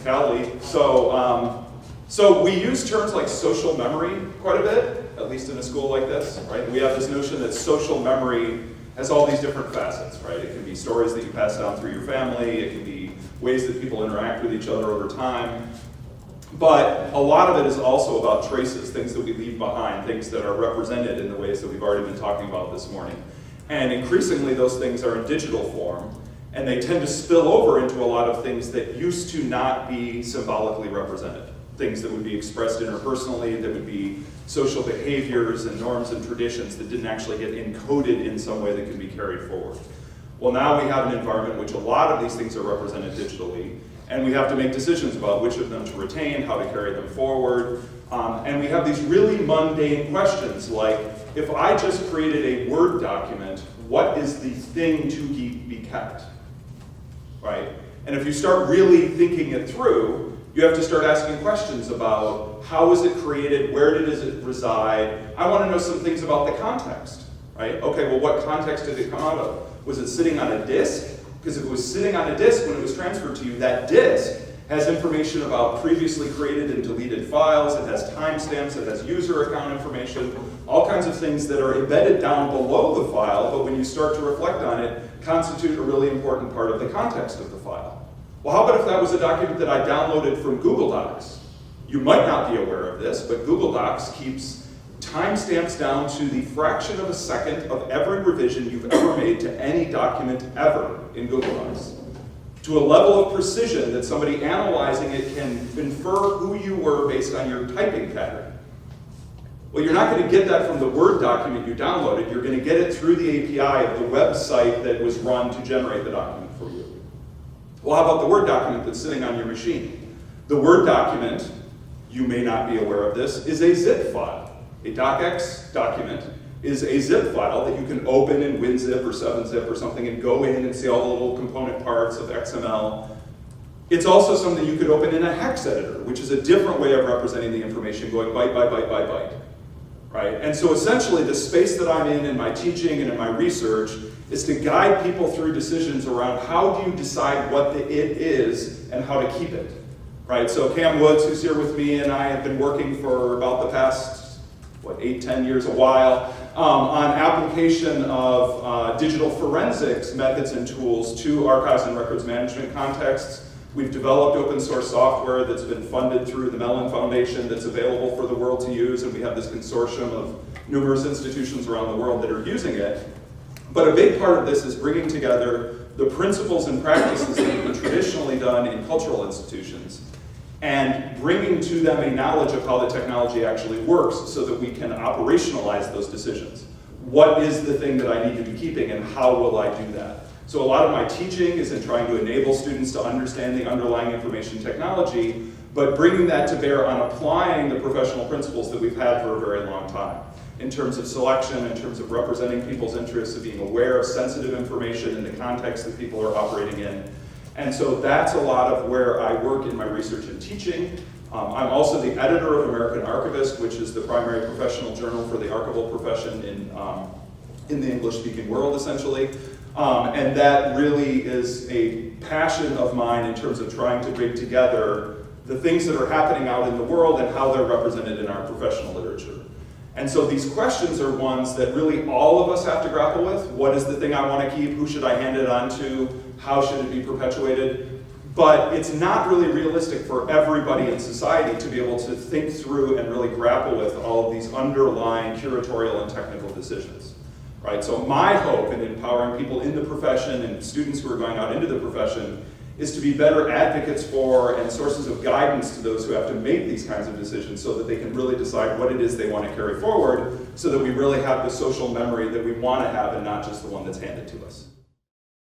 Callie. So we use terms like social memory quite a bit, at least in a school like this, right? We have this notion that social memory has all these different facets, right? It can be stories that you pass down through your family, it can be ways that people interact with each other over time, but a lot of it is also about traces, things that we leave behind, things that are represented in the ways that we've already been talking about this morning. And increasingly those things are in digital form, and they tend to spill over into a lot of things that used to not be symbolically represented. Things that would be expressed interpersonally, that would be social behaviors and norms and traditions that didn't actually get encoded in some way that could be carried forward. Well, now we have an environment in which a lot of these things are represented digitally, and we have to make decisions about which of them to retain, how to carry them forward, and we have these really mundane questions like, if I just created a Word document, what is the thing to be kept, right? And if you start really thinking it through, you have to start asking questions about how was it created, where did it reside? I want to know some things about the context, right? Okay, well, what context did it come out of? Was it sitting on a disk? Because if it was sitting on a disk when it was transferred to you, that disk has information about previously created and deleted files, it has timestamps, it has user account information, all kinds of things that are embedded down below the file, but when you start to reflect on it, constitute a really important part of the context of the file. Well, how about if that was a document that I downloaded from Google Docs? You might not be aware of this, but Google Docs keeps timestamps down to the fraction of a second of every revision you've ever made to any document ever in Google Docs, to a level of precision that somebody analyzing it can infer who you were based on your typing pattern. Well, you're not going to get that from the Word document you downloaded. You're going to get it through the API of the website that was run to generate the document for you. Well, how about the Word document that's sitting on your machine? The Word document, you may not be aware of this, is a zip file. A docx document is a zip file that you can open in WinZip or 7-zip or something and go in and see all the little component parts of XML. It's also something you could open in a hex editor, which is a different way of representing the information, going byte by byte by byte, right? And so essentially the space that I'm in my teaching and in my research is to guide people through decisions around how do you decide what the it is and how to keep it, right? So Cam Woods, who's here with me, and I have been working for about the past, 8-10 years, a while, on application of digital forensics methods and tools to archives and records management contexts. We've developed open source software that's been funded through the Mellon Foundation that's available for the world to use, and we have this consortium of numerous institutions around the world that are using it. But a big part of this is bringing together the principles and practices that have been traditionally done in cultural institutions and bringing to them a knowledge of how the technology actually works so that we can operationalize those decisions. What is the thing that I need to be keeping and how will I do that? So a lot of my teaching is in trying to enable students to understand the underlying information technology, but bringing that to bear on applying the professional principles that we've had for a very long time, in terms of selection, in terms of representing people's interests, of being aware of sensitive information in the context that people are operating in. And so that's a lot of where I work in my research and teaching. I'm also the editor of American Archivist, which is the primary professional journal for the archival profession in the English-speaking world, essentially. And that really is a passion of mine in terms of trying to bring together the things that are happening out in the world and how they're represented in our professional literature. And so these questions are ones that really all of us have to grapple with. What is the thing I want to keep? Who should I hand it on to? How should it be perpetuated? But it's not really realistic for everybody in society to be able to think through and really grapple with all of these underlying curatorial and technical decisions, right? So my hope in empowering people in the profession and students who are going out into the profession is to be better advocates for and sources of guidance to those who have to make these kinds of decisions so that they can really decide what it is they want to carry forward so that we really have the social memory that we want to have and not just the one that's handed to us.